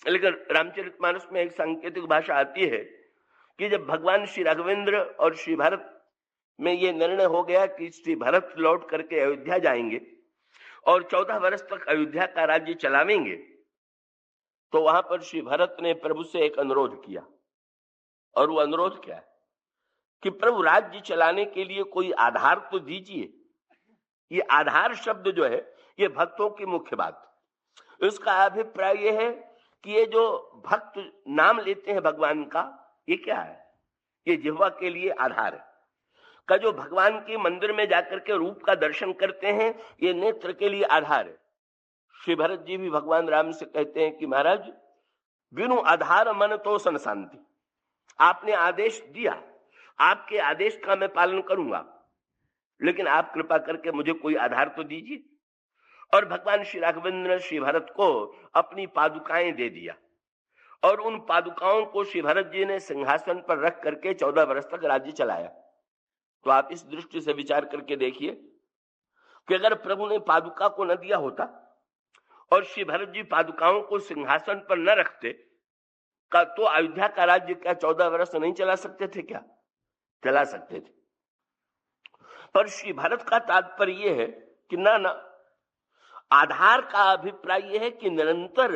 लेकिन रामचरितमानस में एक सांकेतिक भाषा आती है कि जब भगवान श्री राघवेंद्र और श्री भरत में ये निर्णय हो गया कि श्री भरत लौट करके अयोध्या जाएंगे और 14 वर्ष तक अयोध्या का राज्य चलावेंगे, तो वहां पर श्री भरत ने प्रभु से एक अनुरोध किया। और वो अनुरोध क्या है कि प्रभु राज्य चलाने के लिए कोई आधार तो दीजिए। ये आधार शब्द जो है ये भक्तों की मुख्य बात। इसका अभिप्राय ये है कि ये जो भक्त नाम लेते हैं भगवान का, ये क्या है? ये जिह्वा के लिए आधार है। का जो भगवान के मंदिर में जाकर के रूप का दर्शन करते हैं, ये नेत्र के लिए आधार है। श्री भरत जी भी भगवान राम से कहते हैं कि महाराज, बिनु आधार मन तो सन शांति। आपने आदेश दिया, आपके आदेश का मैं पालन करूंगा, लेकिन आप कृपा करके मुझे कोई आधार तो दीजिए। और भगवान श्री राघवेंद्र ने श्री भरत को अपनी पादुकाएं दे दिया और उन पादुकाओं को श्री भरत जी ने सिंहासन पर रख करके 14 वर्ष तक राज्य चलाया। तो आप इस दृष्टि से विचार करके देखिए कि अगर प्रभु ने पादुका को न दिया होता और श्री भरत जी पादुकाओं को सिंहासन पर न रखते का, तो अयोध्या का राज्य क्या 14 वर्ष नहीं चला सकते थे? क्या चला सकते थे। पर श्री भरत का तात्पर्य यह है कि ना, आधार का अभिप्राय यह है कि निरंतर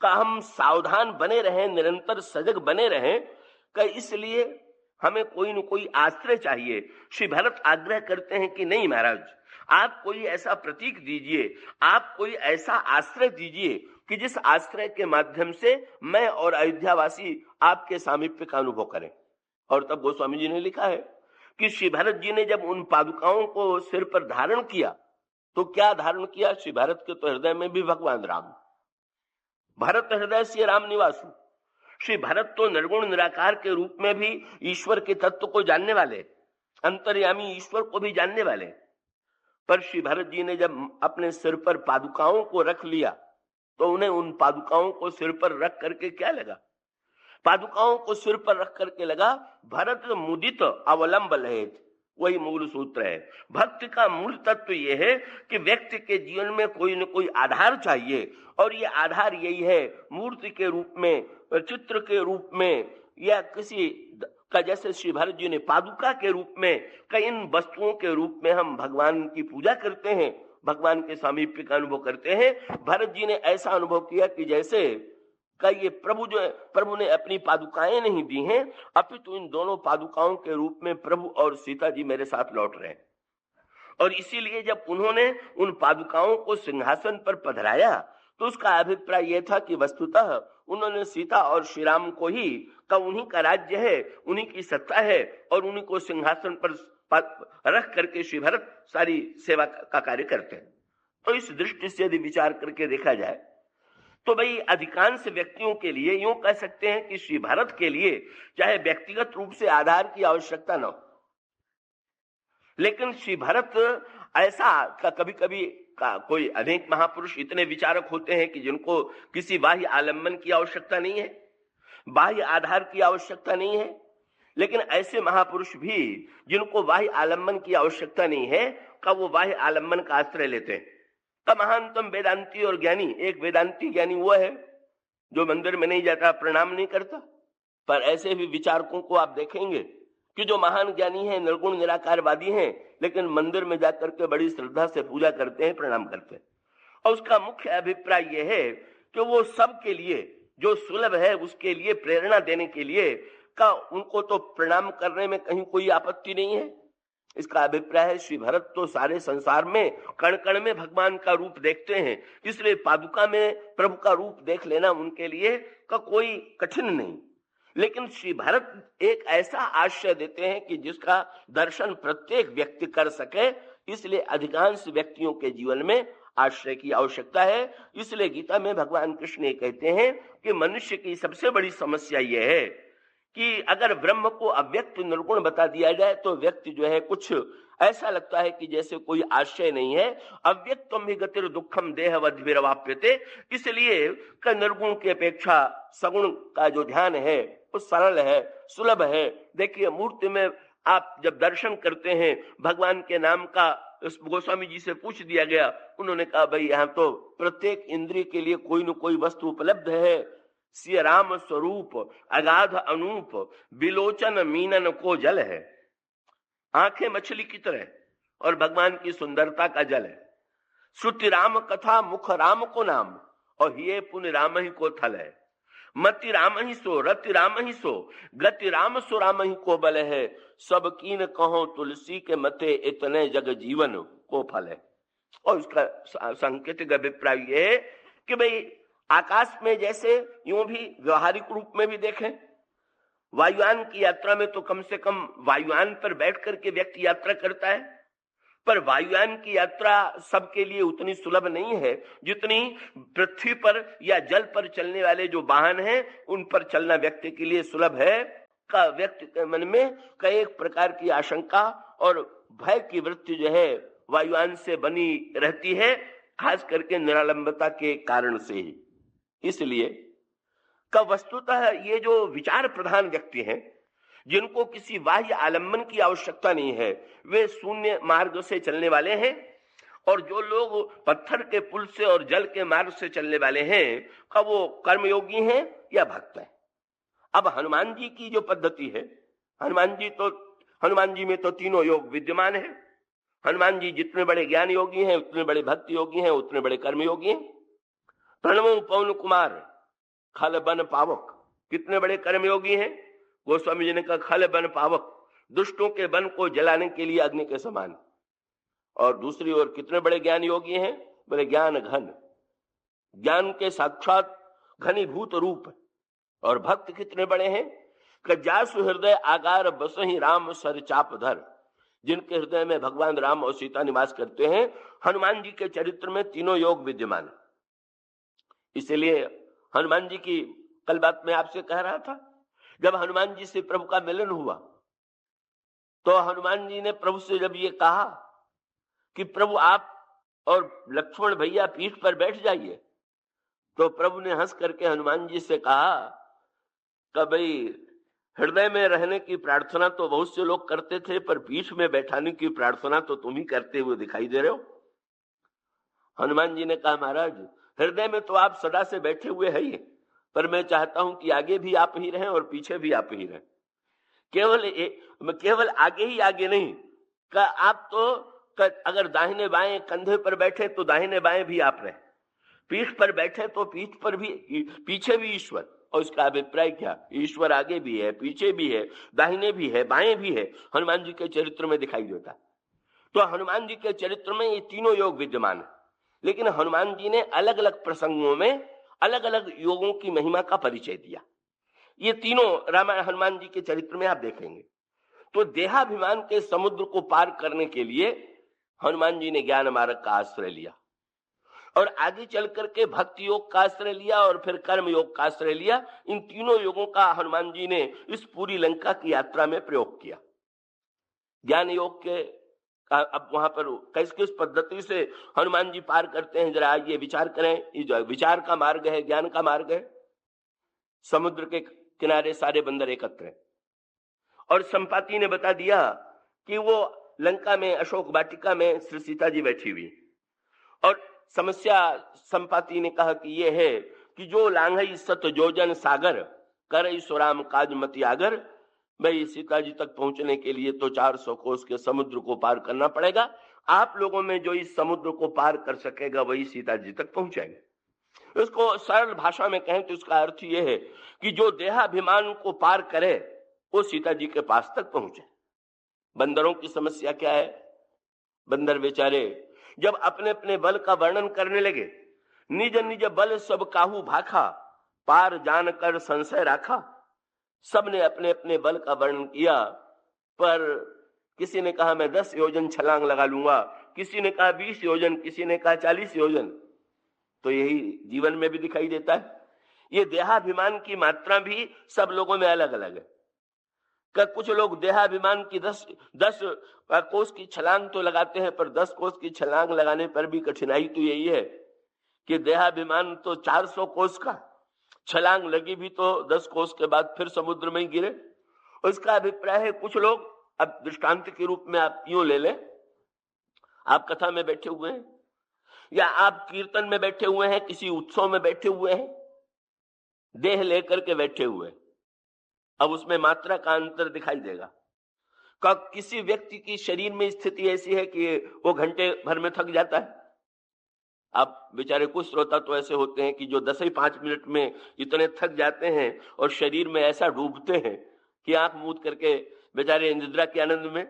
का हम सावधान बने रहें, निरंतर सजग बने रहें का, इसलिए हमें कोई न कोई आश्रय चाहिए। श्री भरत आग्रह करते हैं कि नहीं महाराज, आप कोई ऐसा प्रतीक दीजिए, आप कोई ऐसा आश्रय दीजिए कि जिस आश्रय के माध्यम से मैं और अयोध्यावासी आपके सामीप्य का अनुभव करें। और तब गोस्वामी जी ने लिखा है कि श्री भरत जी ने जब उन पादुकाओं को सिर पर धारण किया, तो क्या धारण किया? श्री भरत के तो हृदय में भी भगवान राम। भरत हृदय से राम निवासु। श्री भरत तो निर्गुण निराकार के रूप में भी ईश्वर के तत्व को जानने वाले, अंतर्यामी ईश्वर को भी जानने वाले। पर श्री भरत जी ने जब अपने सिर पर पादुकाओं को रख लिया, तो उन्हें उन पादुकाओं को सिर पर रख करके क्या लगा? पादुकाओं को सिर पर रख करके लगा, भरत मुदित अवलंब लहेत। वही मूल सूत्र है। भक्ति का मूल तत्व यह है कि व्यक्ति के जीवन में कोई न कोई आधार चाहिए, और ये आधार यही है, मूर्ति के रूप में, चित्र के रूप में, या किसी का, जैसे श्री भरत जी ने पादुका के रूप में, कई इन वस्तुओं के रूप में हम भगवान की पूजा करते हैं, भगवान के सामीप्य का अनुभव करते हैं। भरत जी ने ऐसा अनुभव किया कि जैसे का ये प्रभु जो है, प्रभु ने अपनी पादुकाएं नहीं दी हैं, अपितु इन दोनों पादुकाओं के रूप में प्रभु और सीता जी मेरे साथ लौट रहे हैं। और इसीलिए जब उन्होंने उन पादुकाओं को सिंहासन पर पधराया, तो उसका अभिप्राय यह था कि वस्तुतः उन्होंने सीता और श्री राम को ही का, उन्हीं का राज्य है, उन्हीं की सत्ता है, और उन्हीं को सिंहासन पर रख करके श्री भरत सारी सेवा का कार्य करते हैं। तो इस दृष्टि से यदि विचार करके देखा जाए, तो भाई अधिकांश व्यक्तियों के लिए यूं कह सकते हैं कि श्री भरत के लिए चाहे व्यक्तिगत रूप से आधार की आवश्यकता न हो, लेकिन श्री भरत ऐसा कभी कभी कोई अनेक महापुरुष इतने विचारक होते हैं कि जिनको किसी बाह्य आलम्बन की आवश्यकता नहीं है, बाह्य आधार की आवश्यकता नहीं है, लेकिन ऐसे महापुरुष भी जिनको बाह्य आलम्बन की आवश्यकता नहीं है का, वो बाह्य आलम्बन का आश्रय लेते हैं। का महानतम वेदांती और ज्ञानी, एक वेदांती ज्ञानी वो है जो मंदिर में नहीं जाता, प्रणाम नहीं करता। पर ऐसे भी विचारकों को आप देखेंगे कि जो महान ज्ञानी हैं, निर्गुण निराकारवादी हैं, लेकिन मंदिर में जाकर के बड़ी श्रद्धा से पूजा करते हैं, प्रणाम करते हैं। और उसका मुख्य अभिप्राय यह है कि वो सबके लिए जो सुलभ है उसके लिए प्रेरणा देने के लिए का, उनको तो प्रणाम करने में कहीं कोई आपत्ति नहीं है। इसका अभिप्राय है श्री भरत तो सारे संसार में कण कण में भगवान का रूप देखते हैं, इसलिए पादुका में प्रभु का रूप देख लेना उनके लिए का कोई कठिन नहीं। लेकिन श्री भरत एक ऐसा आश्रय देते हैं कि जिसका दर्शन प्रत्येक व्यक्ति कर सके, इसलिए अधिकांश व्यक्तियों के जीवन में आश्रय की आवश्यकता है। इसलिए गीता में भगवान कृष्ण ये कहते हैं कि मनुष्य की सबसे बड़ी समस्या यह है कि अगर ब्रह्म को अव्यक्त निर्गुण बता दिया जाए, तो व्यक्ति जो है कुछ ऐसा लगता है कि जैसे कोई आश्रय नहीं है। अव्यक्तम ही गतिर दुखम देहवद्भिरवाप्यते, इसलिए निर्गुण की अपेक्षा सगुण का जो ध्यान है वो सरल है, सुलभ है। देखिए मूर्ति में आप जब दर्शन करते हैं भगवान के नाम का, गोस्वामी जी से पूछ दिया गया, उन्होंने कहा भाई यहाँ तो प्रत्येक इंद्रिय के लिए कोई न कोई वस्तु उपलब्ध है, सिय राम स्वरूप अगाध अनूप, बिलोचन मीनन को जल है। आंखें मछली की तरह और भगवान की सुंदरता का जल है। श्रुति राम कथा मुख राम को नाम, और ये पुण्य राम ही को थल है। मति राम ही सो रति राम ही सो, गति राम सो राम ही को बल है। सब कीन कहो तुलसी के मते, इतने जग जीवन को फल है। और उसका सांकेतिक अभिप्राय ये है कि भाई आकाश में जैसे यूं भी व्यवहारिक रूप में भी देखें, वायुयान की यात्रा में तो कम से कम वायुयान पर बैठ करके व्यक्ति यात्रा करता है, पर वायुयान की यात्रा सबके लिए उतनी सुलभ नहीं है जितनी पृथ्वी पर या जल पर चलने वाले जो वाहन हैं उन पर चलना व्यक्ति के लिए सुलभ है। का व्यक्ति के मन में कई एक प्रकार की आशंका और भय की वृत्ति जो है वायुयान से बनी रहती है, खास करके निरालंबता के कारण से ही। इसलिए का वस्तुतः ये जो विचार प्रधान व्यक्ति हैं, जिनको किसी बाह्य आलंबन की आवश्यकता नहीं है, वे शून्य मार्ग से चलने वाले हैं। और जो लोग पत्थर के पुल से और जल के मार्ग से चलने वाले हैं, का वो कर्मयोगी हैं या भक्त हैं। अब हनुमान जी की जो पद्धति है, हनुमान जी में तो तीनों योग विद्यमान है। हनुमान जी जितने बड़े ज्ञान योगी हैं, उतने बड़े भक्त योगी हैं, उतने बड़े कर्मयोगी हैं। प्रणवो पवन कुमार खल बन पावक, कितने बड़े कर्मयोगी हैं। गोस्वामी जी ने कहा खल बन पावक, दुष्टों के बन को जलाने के लिए अग्नि के समान। और दूसरी ओर कितने बड़े ज्ञान योगी हैं, बोले ज्ञान घन, ज्ञान के साक्षात घनीभूत रूप। और भक्त कितने बड़े हैं, कजासु हृदय आगार बसहि राम सर चाप धर, जिनके हृदय में भगवान राम और सीता निवास करते हैं। हनुमान जी के चरित्र में तीनों योग विद्यमान। इसलिए हनुमान जी की कल बात मैं आपसे कह रहा था, जब हनुमान जी से प्रभु का मिलन हुआ तो हनुमान जी ने प्रभु से जब ये कहा कि प्रभु आप और लक्ष्मण भैया पीठ पर बैठ जाइए, तो प्रभु ने हंस करके हनुमान जी से कहा कि भाई हृदय में रहने की प्रार्थना तो बहुत से लोग करते थे, पर पीठ में बैठाने की प्रार्थना तो तुम ही करते हुए दिखाई दे रहे हो। हनुमान जी ने कहा महाराज, हृदय में तो आप सदा से बैठे हुए हैं ही, पर मैं चाहता हूं कि आगे भी आप ही रहें और पीछे भी आप ही रहें। केवल आगे ही आगे नहीं, का आप तो अगर दाहिने बाएं कंधे पर बैठे तो दाहिने बाएं भी आप रहें, पीठ पर बैठे तो पीठ पर भी, पीछे भी ईश्वर। और इसका अभिप्राय क्या, ईश्वर आगे भी है, पीछे भी है, दाहिने भी है, बाएं भी है, हनुमान जी के चरित्र में दिखाई देता। तो हनुमान जी के चरित्र में ये तीनों योग विद्यमान है। लेकिन हनुमान जी ने अलग अलग प्रसंगों में अलग अलग योगों की महिमा का परिचय दिया। ये तीनों रामायण हनुमान जी के चरित्र में आप देखेंगे। तो देहाभिमान के समुद्र को पार करने के लिए हनुमान जी ने ज्ञान मार्ग का आश्रय लिया, और आगे चल करके भक्ति योग का आश्रय लिया, और फिर कर्म योग का आश्रय लिया। इन तीनों योगों का हनुमान जी ने इस पूरी लंका की यात्रा में प्रयोग किया। ज्ञान योग के अब वहां पर किस किस पद्धति से हनुमान जी पार करते हैं, जरा ये विचार करें। ये जो विचार का मार्ग है, ज्ञान का मार्ग है। समुद्र के किनारे सारे बंदर एकत्र हैं, और संपाति ने बता दिया कि वो लंका में अशोक वाटिका में श्री सीता जी बैठी हुई। और समस्या संपाति ने कहा कि ये है कि जो लांघई सत जोजन सागर, करई सुराम काज मति आगर। भाई सीता जी तक पहुंचने के लिए तो 400 कोस के समुद्र को पार करना पड़ेगा। आप लोगों में जो इस समुद्र को पार कर सकेगा वही सीता जी तक पहुंचेगा। इसको सरल भाषा में कहें तो इसका अर्थ यह है कि जो देहाभिमान को पार करे वो सीता जी के पास तक पहुंचे। बंदरों की समस्या क्या है, बंदर बेचारे जब अपने अपने बल का वर्णन करने लगे, निज निज बल सब काहू भाखा, पार जान कर संशय राखा। सबने अपने अपने बल का वर्णन किया, पर किसी ने कहा मैं 10 योजन छलांग लगा लूंगा, किसी ने कहा 20 योजन, किसी ने कहा 40 योजन। तो यही जीवन में भी दिखाई देता है। ये देहाभिमान की मात्रा भी सब लोगों में अलग अलग है। कुछ लोग देहाभिमान की 10 कोस की छलांग तो लगाते हैं, पर 10 कोस की छलांग लगाने पर भी कठिनाई तो यही है कि देहाभिमान तो 400 कोस का, छलांग लगी भी तो 10 कोस के बाद फिर समुद्र में ही गिरे। उसका अभिप्राय है कुछ लोग, अब दृष्टांत के रूप में आप यूं ले लें, आप कथा में बैठे हुए हैं या आप कीर्तन में बैठे हुए हैं, किसी उत्सव में बैठे हुए हैं, देह लेकर के बैठे हुए। अब उसमें मात्रा का अंतर दिखाई देगा। किसी व्यक्ति की शरीर में स्थिति ऐसी है कि वो घंटे भर में थक जाता है। अब बेचारे कुछ श्रोता तो ऐसे होते हैं कि जो 10 ही 5 मिनट में इतने थक जाते हैं और शरीर में ऐसा डूबते हैं कि आंख मूंद करके बेचारे निद्रा के आनंद में।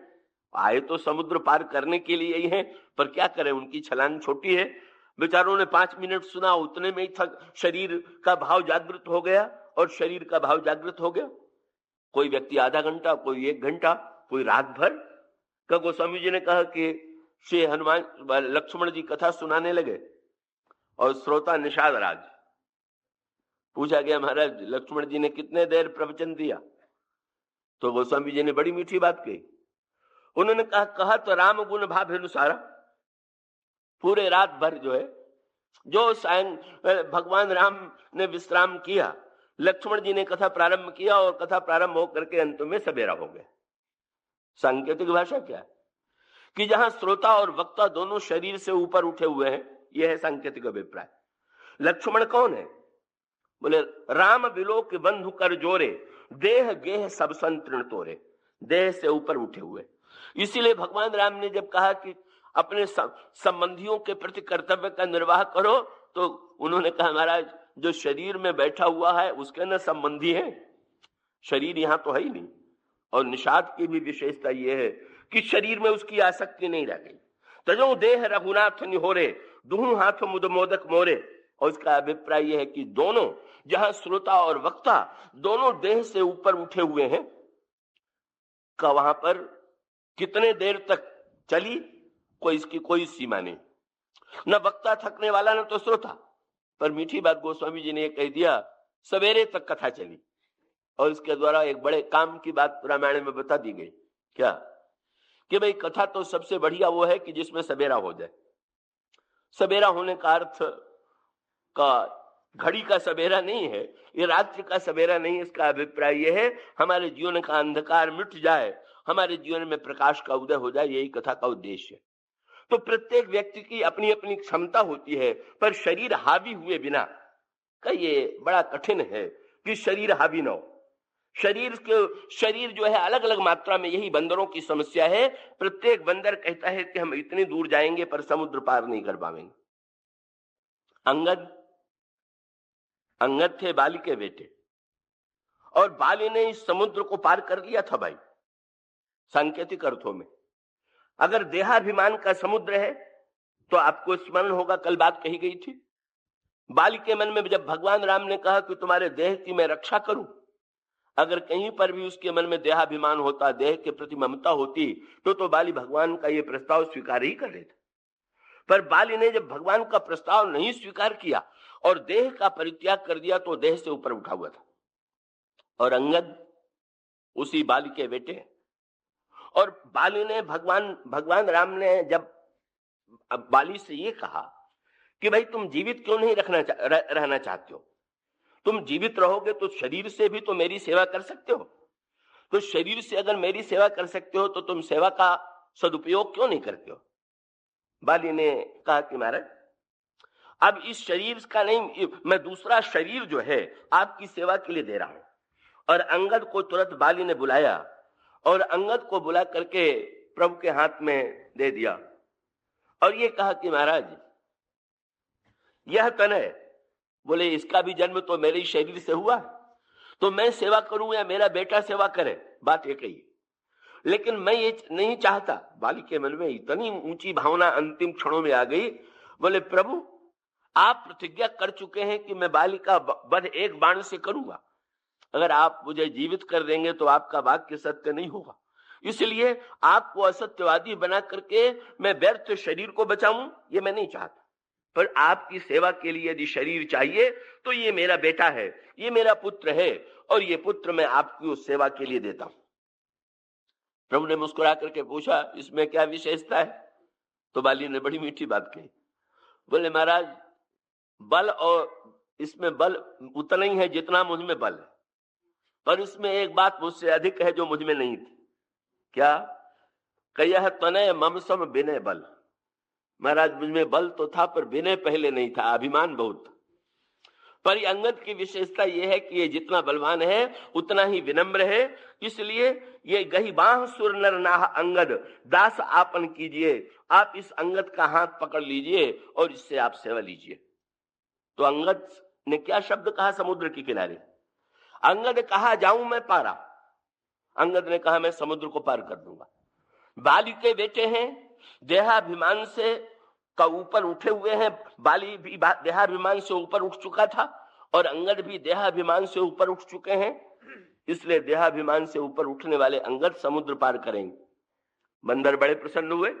आए तो समुद्र पार करने के लिए ही है, पर क्या करें, उनकी छलांग छोटी है। बेचारों ने 5 मिनट सुना, उतने में ही थक शरीर का भाव जागृत हो गया और शरीर का भाव जागृत हो गया। कोई व्यक्ति आधा घंटा, कोई 1 घंटा, कोई रात भर का। गोस्वामी जी ने कहा कि श्री हनुमान लक्ष्मण जी कथा सुनाने लगे और श्रोता निषाद राज। पूछा गया, महाराज लक्ष्मण जी ने कितने देर प्रवचन दिया? तो गोस्वामी जी ने बड़ी मीठी बात कही। उन्होंने कहा तो राम गुण भाव अनुसारा, पूरे रात भर जो है, जो सायं भगवान राम ने विश्राम किया, लक्ष्मण जी ने कथा प्रारंभ किया और कथा प्रारंभ होकर के अंत में सवेरा हो गया। सांकेतिक भाषा क्या है कि जहां श्रोता और वक्ता दोनों शरीर से ऊपर उठे हुए हैं, यह है सांकेतिक अभिप्राय। लक्ष्मण कौन है? बोले राम विलोक बंधु कर जोरे, देह गेह सब संतृण तोरे। देह से ऊपर उठे हुए। इसीलिए भगवान राम ने जब कहा कि अपने संबंधियों के प्रति कर्तव्य का निर्वाह करो, तो उन्होंने कहा महाराज जो शरीर में बैठा हुआ है उसके न संबंधी है, शरीर यहां तो है ही नहीं। और निषाद की भी विशेषता यह है कि शरीर में उसकी आसक्ति नहीं रह गई। तजो देह रघुनाथ निहोरे, दुहु हाथ मुद मोदक मोरे। और इसका अभिप्राय यह है कि दोनों, जहां श्रोता और वक्ता दोनों देह से ऊपर उठे हुए हैं, का वहां पर कितने देर तक चली कोई इसकी कोई सीमा नहीं। न वक्ता थकने वाला, न तो श्रोता। पर मीठी बात गोस्वामी जी ने कह दिया, सवेरे तक कथा चली। और इसके द्वारा एक बड़े काम की बात रामायण में बता दी गई। क्या? कि भाई कथा तो सबसे बढ़िया वो है कि जिसमें सवेरा हो जाए। सवेरा होने का अर्थ का घड़ी का सवेरा नहीं है, ये रात्रि का सवेरा नहीं। इसका अभिप्राय यह है हमारे जीवन का अंधकार मिट जाए, हमारे जीवन में प्रकाश का उदय हो जाए, यही कथा का उद्देश्य है। तो प्रत्येक व्यक्ति की अपनी अपनी क्षमता होती है, पर शरीर हावी हुए बिना का ये बड़ा कठिन है कि शरीर हावी न हो। शरीर जो है अलग अलग मात्रा में, यही बंदरों की समस्या है। प्रत्येक बंदर कहता है कि हम इतनी दूर जाएंगे पर समुद्र पार नहीं कर पाएंगे। अंगद थे बाली के बेटे, और बाली ने इस समुद्र को पार कर लिया था भाई, सांकेतिक अर्थों में। अगर देहाभिमान का समुद्र है तो आपको स्मरण होगा कल बात कही गई थी, बाली के मन में जब भगवान राम ने कहा कि तुम्हारे देह की मैं रक्षा करूं, अगर कहीं पर भी उसके मन में देहाभिमान होता, देह के प्रति ममता होती, तो बाली भगवान का यह प्रस्ताव स्वीकार ही कर लेता। पर बाली ने जब भगवान का प्रस्ताव नहीं स्वीकार किया और देह का परित्याग कर दिया, तो देह से ऊपर उठा हुआ था। और अंगद उसी बाली के बेटे। और बाली ने भगवान राम ने जब बाली से ये कहा कि भाई तुम जीवित क्यों नहीं रहना चाहते हो? तुम जीवित रहोगे तो शरीर से भी तो मेरी सेवा कर सकते हो। तो शरीर से अगर मेरी सेवा कर सकते हो तो तुम सेवा का सदुपयोग क्यों नहीं करते हो? बाली ने कहा कि महाराज अब इस शरीर का नहीं, मैं दूसरा शरीर जो है आपकी सेवा के लिए दे रहा हूं। और अंगद को तुरंत बाली ने बुलाया और अंगद को बुला करके प्रभु के हाथ में दे दिया और ये कहा कि महाराज यह तनय, बोले इसका भी जन्म तो मेरे ही शरीर से हुआ, तो मैं सेवा करूं या मेरा बेटा सेवा करे, बात एक ही। लेकिन मैं ये नहीं चाहता। बाली के मन में इतनी ऊंची भावना अंतिम क्षणों में आ गई। बोले प्रभु आप प्रतिज्ञा कर चुके हैं कि मैं बाली का वध एक बाण से करूंगा, अगर आप मुझे जीवित कर देंगे तो आपका वाक्य सत्य नहीं होगा, इसलिए आपको असत्यवादी बना करके मैं व्यर्थ शरीर को बचाऊं, ये मैं नहीं चाहता। पर आपकी सेवा के लिए यदि शरीर चाहिए तो ये मेरा बेटा है, ये मेरा पुत्र है, और ये पुत्र मैं आपकी उस सेवा के लिए देता हूं। प्रभु ने मुस्कुरा करके पूछा इसमें क्या विशेषता है? तो बाली ने बड़ी मीठी बात कही। बोले महाराज बल, और इसमें बल उतना ही है जितना मुझ में बल है, पर इसमें एक बात मुझसे अधिक है जो मुझ में नहीं थी। क्या? कह तनय मम सम विनय बल। महाराज मुझ में बल तो था पर विनय पहले नहीं था, अभिमान बहुत था। पर अंगद की विशेषता यह है कि ये जितना बलवान है उतना ही विनम्र है, इसलिए ये गही बाह सुर नर नाह अंगद दास आपन कीजिए, आप इस अंगद का हाथ पकड़ लीजिए और इससे आप सेवा लीजिए। तो अंगद ने क्या शब्द कहा समुद्र के किनारे? अंगद कहा जाऊं मैं पारा, अंगद ने कहा मैं समुद्र को पार कर दूंगा। बाली के बेटे हैं, देहाभिमान से का ऊपर उठे हुए हैं, बाली भी देहाभिमान से ऊपर उठ चुका था और अंगद भी देहाभिमान से ऊपर उठ चुके हैं, इसलिए देहाभिमान से ऊपर उठने वाले अंगद समुद्र पार करेंगे। बंदर बड़े प्रसन्न हुए।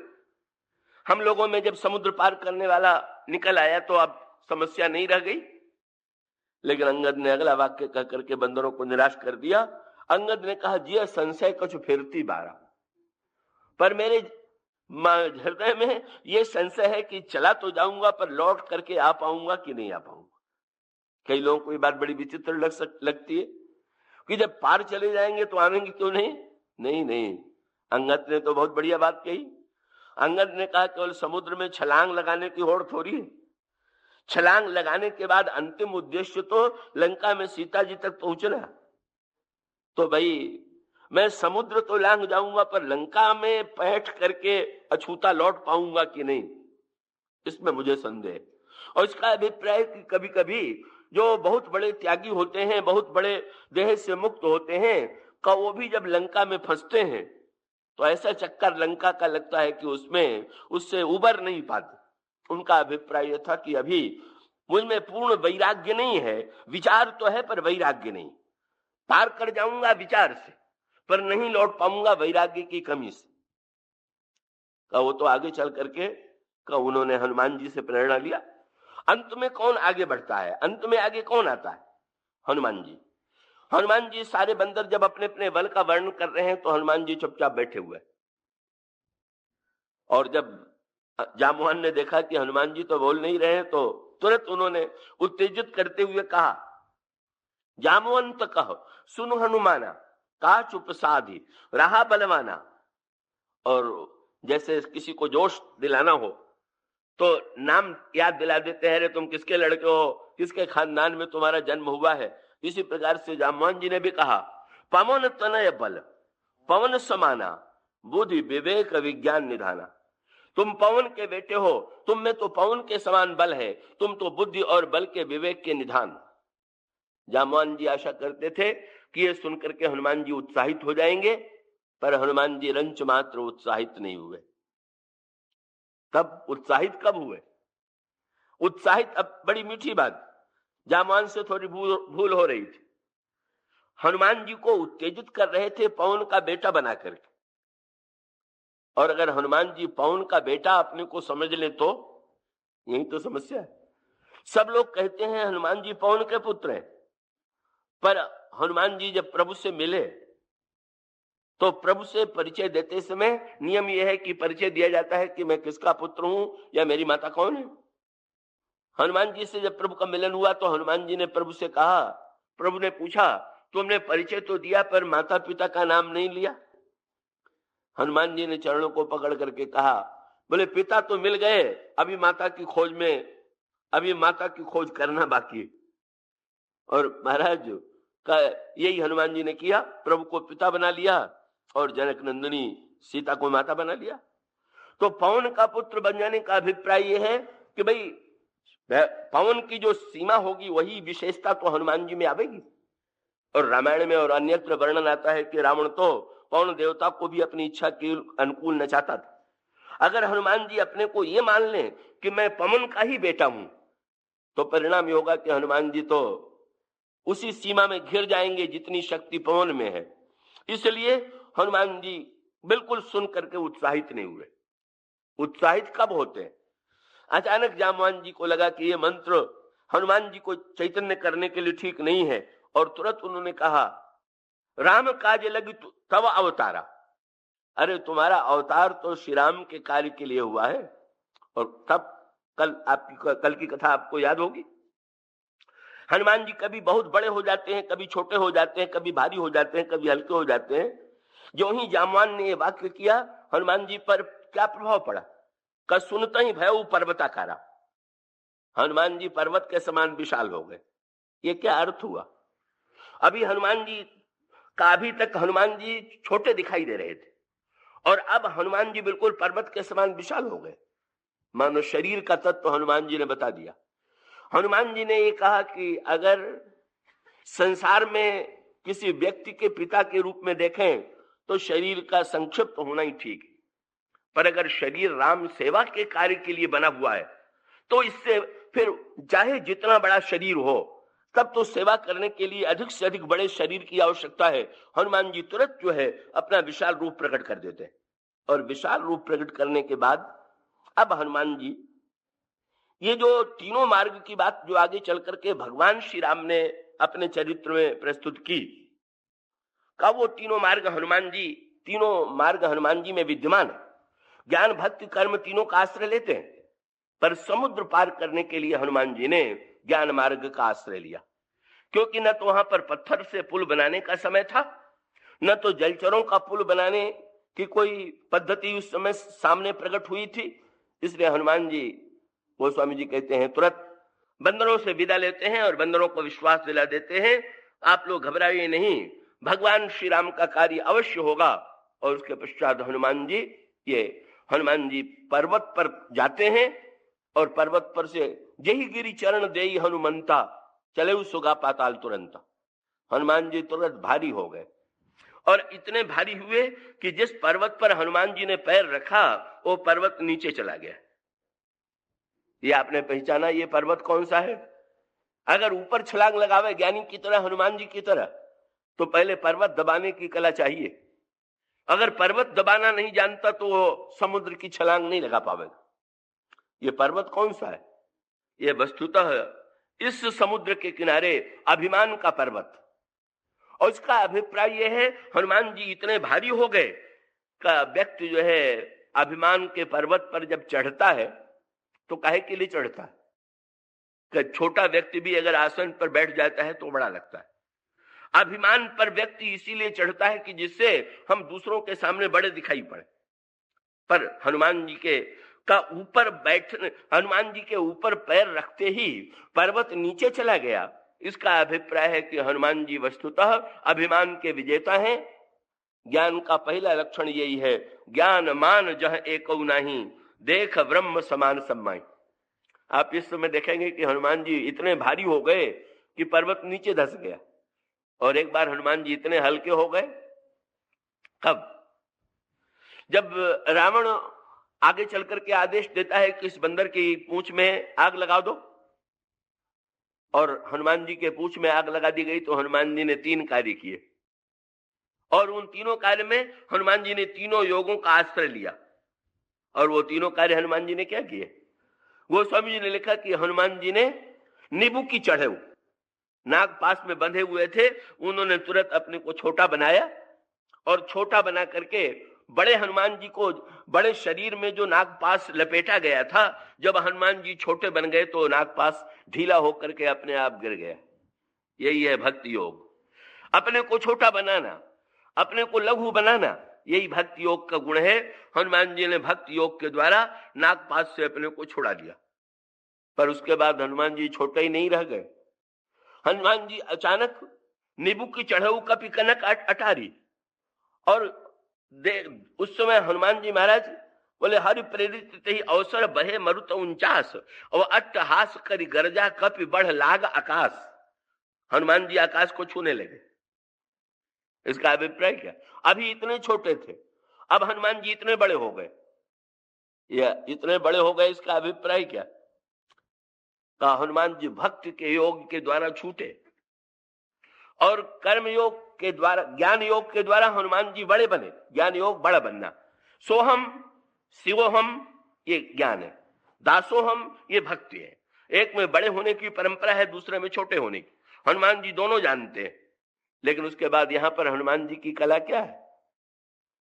हम लोगों में जब समुद्र पार करने वाला निकल आया तो अब समस्या नहीं रह गई, लेकिन अंगद ने अगला वाक्य कह करके बंदरों को निराश कर दिया। अंगद ने कहा जिया संशय कुछ फिरती बारा, पर मेरे हृदय में यह संशय है कि चला तो जाऊंगा पर लौट करके आ पाऊंगा कि नहीं आ पाऊंगा। कई लोगों को ये बात बड़ी विचित्र लगती है कि जब पार चले जाएंगे तो आएंगे क्यों नहीं? नहीं नहीं, अंगद ने तो बहुत बढ़िया बात कही। अंगद ने कहा केवल समुद्र में छलांग लगाने की होड़ थोड़ी है, छलांग लगाने के बाद अंतिम उद्देश्य तो लंका में सीता जी तक पहुंचना। तो भाई मैं समुद्र तो लांग जाऊंगा पर लंका में बैठ करके अछूता लौट पाऊंगा कि नहीं, इसमें मुझे संदेह। और इसका अभिप्राय कि कभी कभी जो बहुत बड़े त्यागी होते हैं, बहुत बड़े देह से मुक्त होते हैं, का वो भी जब लंका में फंसते हैं तो ऐसा चक्कर लंका का लगता है कि उसमें उससे उबर नहीं पाते। उनका अभिप्राय यह था कि अभी मुझ में पूर्ण वैराग्य नहीं है, विचार तो है पर वैराग्य नहीं। पार कर जाऊंगा विचार से पर नहीं लौट पाऊंगा वैराग्य की कमी से। का वो तो आगे चल करके का उन्होंने हनुमान जी से प्रेरणा लिया। अंत में कौन आगे बढ़ता है? अंत में आगे कौन आता है? हनुमान जी। हनुमान जी सारे बंदर जब अपने अपने बल का वर्णन कर रहे हैं तो हनुमान जी चुपचाप बैठे हुए। और जब जामवान ने देखा कि हनुमान जी तो बोल नहीं रहे तो तुरंत उन्होंने उत्तेजित करते हुए कहा जामवंत कह सुन हनुमाना का चुप साधी रहा बलवाना। और जैसे किसी को जोश दिलाना हो तो नाम याद दिला देते हैं, रे तुम किसके लड़के हो, किसके खानदान में तुम्हारा जन्म हुआ है। इसी प्रकार से जामवान जी ने भी कहा पवन तनय बल पवन समाना बुद्धि विवेक विज्ञान निधाना। तुम पवन के बेटे हो, तुम में तो पवन के समान बल है, तुम तो बुद्धि और बल के विवेक के निधान। जामवान जी आशा करते थे कि ये सुनकर के हनुमान जी उत्साहित हो जाएंगे, पर हनुमान जी रंच मात्र उत्साहित नहीं हुए। तब उत्साहित कब हुए? उत्साहित, अब बड़ी मीठी बात, जामवान से थोड़ी भूल हो रही थी। हनुमान जी को उत्तेजित कर रहे थे पवन का बेटा बना करके, और अगर हनुमान जी पवन का बेटा अपने को समझ ले तो यही तो समस्या है। सब लोग कहते हैं हनुमान जी पवन के पुत्र हैं, पर हनुमान जी जब प्रभु से मिले तो प्रभु से परिचय देते समय नियम यह है कि परिचय दिया जाता है कि मैं किसका पुत्र हूं या मेरी माता कौन है। हनुमान जी से जब प्रभु का मिलन हुआ तो हनुमान जी ने प्रभु से कहा, प्रभु ने पूछा तुमने परिचय तो दिया पर माता पिता का नाम नहीं लिया। हनुमान जी ने चरणों को पकड़ करके कहा, बोले पिता तो मिल गए, अभी माता की खोज करना बाकी है। और महाराज का यही हनुमान जी ने किया, प्रभु को पिता बना लिया और जनक नंदिनी सीता को माता बना लिया। तो पवन का पुत्र बन जाने का अभिप्राय यह है कि भाई पवन की जो सीमा होगी वही विशेषता तो हनुमान जी में आवेगी। और रामायण में और अन्यत्र वर्णन आता है कि रावण तो पवन देवता को भी अपनी इच्छा के अनुकूल नचाता था। अगर हनुमान जी अपने को ये मान लें कि मैं पवन का ही बेटा हूं तो परिणाम ये होगा कि हनुमान जी तो उसी सीमा में घिर जाएंगे जितनी शक्ति पवन में है। इसलिए हनुमान जी बिल्कुल सुन करके उत्साहित नहीं हुए। उत्साहित कब होते हैं? अचानक जामवान जी को लगा कि ये मंत्र हनुमान जी को चैतन्य करने के लिए ठीक नहीं है, और तुरंत उन्होंने कहा राम काज लगी तब अवतारा। अरे तुम्हारा अवतार तो श्री राम के कार्य के लिए हुआ है। और तब कल की कथा आपको याद होगी। हनुमान जी कभी बहुत बड़े हो जाते हैं, कभी छोटे हो जाते हैं, कभी भारी हो जाते हैं, कभी हल्के हो जाते हैं। जो ही जामवान ने ये वाक्य किया हनुमान जी पर क्या प्रभाव पड़ा? का सुनता ही भय पर्वताकारा, हनुमान जी पर्वत के समान विशाल हो गए। ये क्या अर्थ हुआ? अभी हनुमान जी का अभी तक हनुमान जी छोटे दिखाई दे रहे थे और अब हनुमान जी बिल्कुल पर्वत के समान विशाल हो गए। मानो शरीर का तत्व हनुमान जी ने बता दिया। हनुमान जी ने ये कहा कि अगर संसार में किसी व्यक्ति के पिता के रूप में देखें तो शरीर का संक्षिप्त होना ही ठीक है, पर अगर शरीर राम सेवा के कार्य के लिए बना हुआ है तो इससे फिर चाहे जितना बड़ा शरीर हो तब तो सेवा करने के लिए अधिक से अधिक बड़े शरीर की आवश्यकता है। हनुमान जी तुरंत जो है अपना विशाल रूप प्रकट कर देते हैं और विशाल रूप प्रकट करने के बाद अब हनुमान जी ये जो तीनों मार्ग की बात जो आगे चल करके भगवान श्री राम ने अपने चरित्र में प्रस्तुत की का वो तीनों मार्ग हनुमान जी में विद्यमान है। ज्ञान भक्ति कर्म तीनों का आश्रय लेते हैं, पर समुद्र पार करने के लिए हनुमान जी ने ज्ञान मार्ग का आश्रय लिया, क्योंकि न तो वहां पर पत्थर से पुल बनाने का समय था, न तो जलचरों का पुल बनाने की कोई पद्धति उस समय सामने प्रकट हुई थी। इसलिए हनुमान जी गोस्वामी जी कहते हैं तुरंत बंदरों से विदा लेते हैं और बंदरों को विश्वास दिला देते हैं, आप लोग घबराइए नहीं, भगवान श्री राम का कार्य अवश्य होगा। और उसके पश्चात हनुमान जी पर्वत पर जाते हैं और पर्वत पर से जही गिरी चरण देई हनुमंता चले सुगा पाताल तुरंत। हनुमान जी तुरंत भारी हो गए और इतने भारी हुए कि जिस पर्वत पर हनुमान जी ने पैर रखा वो पर्वत नीचे चला गया। ये आपने पहचाना ये पर्वत कौन सा है? अगर ऊपर छलांग लगावे ज्ञानी की तरह, हनुमान जी की तरह, तो पहले पर्वत दबाने की कला चाहिए। अगर पर्वत दबाना नहीं जानता तो वो समुद्र की छलांग नहीं लगा पावेगा। ये पर्वत कौन सा है? ये वस्तुतः इस समुद्र के किनारे अभिमान का पर्वत। और इसका अभिप्राय यह है हनुमान जी इतने भारी हो गए का व्यक्ति जो है अभिमान के पर्वत पर जब चढ़ता है तो काहे के लिए चढ़ता है? कि छोटा व्यक्ति भी अगर आसन पर बैठ जाता है तो बड़ा लगता है। अभिमान पर व्यक्ति इसीलिए चढ़ता है कि जिससे हम दूसरों के सामने बड़े दिखाई पड़े। पर हनुमान जी के ऊपर पैर रखते ही पर्वत नीचे चला गया। इसका अभिप्राय है कि हनुमान जी वस्तुतः अभिमान के विजेता हैं। ज्ञान का पहला लक्षण यही है, ज्ञान मान जह एको नहीं, देख ब्रह्म समान सम्माई। आप इस समय देखेंगे कि हनुमान जी इतने भारी हो गए कि पर्वत नीचे धंस गया। और एक बार हनुमान जी इतने हल्के हो गए कब? जब रावण आगे चल करके आदेश देता है कि इस बंदर की पूंछ में आग लगा दो, और हनुमान जी के पूंछ में आग लगा दी गई। तो हनुमान जी ने 3 कार्य किए और उन तीनों कार्य में हनुमान जी ने तीनों योगों का आश्रय लिया। और वो तीनों कार्य हनुमान जी ने क्या किए? गोस्वामी जी ने लिखा कि हनुमान जी ने नींबू की चढ़ेऊ, नाग पास में बंधे हुए थे, उन्होंने तुरंत अपने को छोटा बनाया और छोटा बना करके बड़े हनुमान जी को, बड़े शरीर में जो नाग पास लपेटा गया था, जब हनुमान जी छोटे बन गए तो नाग पास ढीला होकर के अपने आप गिर गया। यही है भक्ति योग। अपने को छोटा बनाना, अपने को लघु बनाना, यही भक्ति योग का गुण है। हनुमान जी ने भक्ति योग के द्वारा नागपाश से अपने को छुड़ा दिया। पर उसके बाद हनुमान जी छोटे ही नहीं रह गए। हनुमान जी अचानक नींबू की चढ़ऊ कपि कनक अटारी, और उस समय हनुमान जी महाराज बोले हरि प्रेरित ते अवसर बहे मरुत 49 और अट्टहास करी गरजा कपि बढ़ लाग आकाश। हनुमान जी आकाश को छूने लगे। इसका अभिप्राय क्या? अभी इतने छोटे थे, अब हनुमान जी इतने बड़े हो गए। या इतने बड़े हो गए, इसका अभिप्राय क्या? का हनुमान जी भक्ति के योग के द्वारा छूटे और कर्म योग के द्वारा, ज्ञान योग के द्वारा हनुमान जी बड़े बने। ज्ञान योग बड़ा बनना। सोहम शिवोहम ये ज्ञान है, दासोहम ये भक्ति है। एक में बड़े होने की परंपरा है, दूसरे में छोटे होने की। हनुमान जी दोनों जानते हैं। लेकिन उसके बाद यहां पर हनुमान जी की कला क्या है?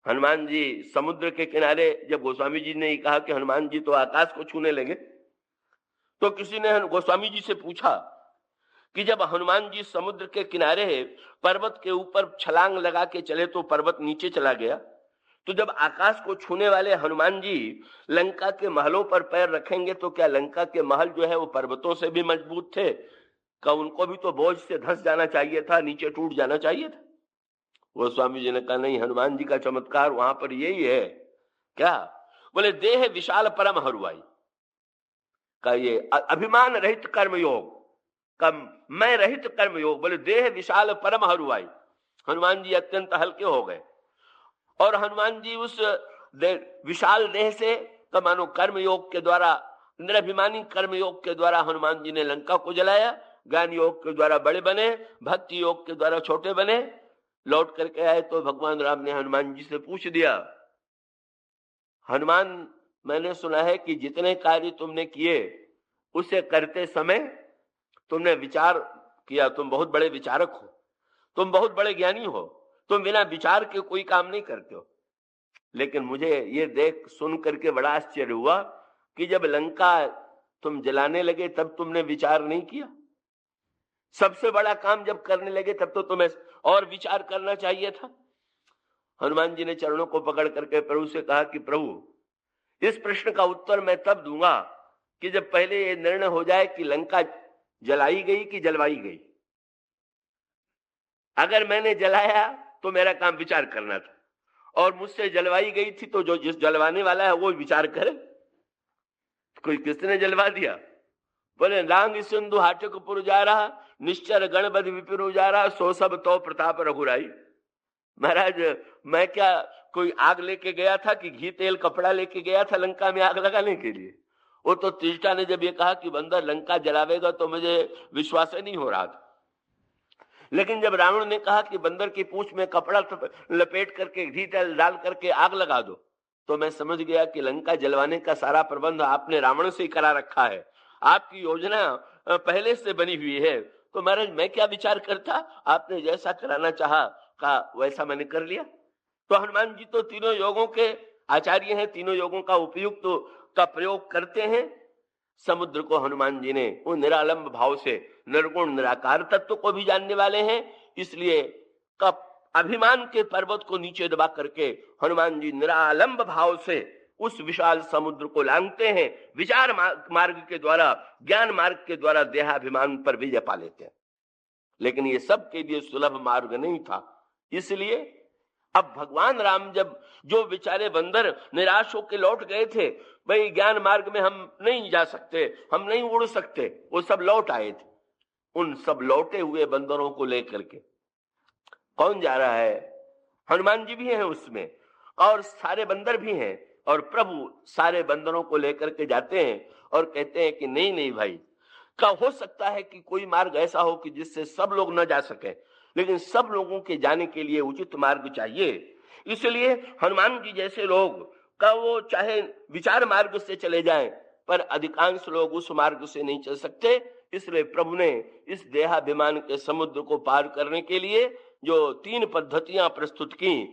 हनुमान जी समुद्र के किनारे, जब गोस्वामी जी ने कहा कि हनुमान जी तो आकाश को छूने लगे, तो किसी ने गोस्वामी जी से पूछा कि जब हनुमान जी समुद्र के किनारे पर्वत के ऊपर छलांग लगा के चले तो पर्वत नीचे चला गया, तो जब आकाश को छूने वाले हनुमान जी लंका के महलों पर पैर रखेंगे तो क्या लंका के महल जो है वो पर्वतों से भी मजबूत थे? का उनको भी तो बोझ से धंस जाना चाहिए था, नीचे टूट जाना चाहिए था। वो स्वामी जी ने कहा नहीं, हनुमान जी का चमत्कार वहां पर यही है। क्या? बोले देह विशाल परम हरुआई का ये अभिमान रहित कर्मयोग का मैं रहित कर्मयोग। बोले देह विशाल परम हरुआई, हनुमान जी अत्यंत हल्के हो गए। और हनुमान जी उस विशाल देह से तो मानो कर्मयोग के द्वारा, निराभिमानी कर्मयोग के द्वारा हनुमान जी ने लंका को जलाया, ज्ञान योग के द्वारा बड़े बने, भक्ति योग के द्वारा छोटे बने। लौट करके आए तो भगवान राम ने हनुमान जी से पूछ दिया, हनुमान मैंने सुना है कि जितने कार्य तुमने किए उसे करते समय तुमने विचार किया, तुम बहुत बड़े विचारक हो, तुम बहुत बड़े ज्ञानी हो, तुम बिना विचार के कोई काम नहीं करते हो। लेकिन मुझे ये देख सुन करके बड़ा आश्चर्य हुआ कि जब लंका तुम जलाने लगे तब तुमने विचार नहीं किया। सबसे बड़ा काम जब करने लगे तब तो तुम्हें और विचार करना चाहिए था। हनुमान जी ने चरणों को पकड़ करके प्रभु से कहा कि प्रभु, इस प्रश्न का उत्तर मैं तब दूंगा कि जब पहले ये निर्णय हो जाए कि लंका जलाई गई कि जलवाई गई। अगर मैंने जलाया तो मेरा काम विचार करना था, और मुझसे जलवाई गई थी तो जो जिस जलवाने वाला है वो विचार करे। कोई किसने जलवा दिया? बोले लांग सिंधु हाटकपुर जा रहा, निश्चर गणपति विपिन उजारा, सो सब तो प्रताप रघुराई। महाराज मैं क्या कोई आग लेके गया था कि घी तेल कपड़ा लेके गया था लंका में आग लगाने के लिए? वो तो त्रिष्टा ने जब ये कहा कि बंदर लंका जलावेगा तो मुझे विश्वास नहीं हो रहा था। लेकिन जब रावण ने कहा कि बंदर की पूंछ में कपड़ा लपेट करके घी तेल डाल करके आग लगा दो, तो मैं समझ गया कि लंका जलवाने का सारा प्रबंध आपने रावण से ही करा रखा है, आपकी योजना पहले से बनी हुई है। तो महाराज मैं क्या विचार करता, आपने जैसा कराना चाहा का वैसा मैंने कर लिया। तो हनुमान जी तो तीनों योगों के आचार्य हैं, तीनों योगों का उपयुक्त का प्रयोग करते हैं। समुद्र को हनुमान जी ने वो निरालंब भाव से निर्गुण निराकार तत्व को भी जानने वाले हैं, इसलिए कप अभिमान के पर्वत को नीचे दबा करके हनुमान जी निरालंब भाव से उस विशाल समुद्र को लांघते हैं। विचार मार्ग के द्वारा, ज्ञान मार्ग के द्वारा देहाभिमान पर विजय पा लेते हैं। लेकिन ये सब के लिए सुलभ मार्ग नहीं था। इसलिए अब भगवान राम जब जो बेचारे बंदर निराश होकर लौट गए थे, भाई ज्ञान मार्ग में हम नहीं जा सकते, हम नहीं उड़ सकते, वो सब लौट आए थे। उन सब लौटे हुए बंदरों को लेकर के कौन जा रहा है? हनुमान जी भी हैं उसमें और सारे बंदर भी हैं, और प्रभु सारे बंदरों को लेकर के जाते हैं और कहते हैं कि नहीं नहीं भाई, क्या हो सकता है कि कोई मार्ग ऐसा हो कि जिससे सब लोग न जा सके, लेकिन सब लोगों के जाने के लिए उचित मार्ग चाहिए। इसलिए हनुमान जी जैसे लोग का वो चाहे विचार मार्ग से चले जाएं, पर अधिकांश लोग उस मार्ग से नहीं चल सकते। इसलिए प्रभु ने इस देहाभिमान के समुद्र को पार करने के लिए जो 3 पद्धतियां प्रस्तुत की,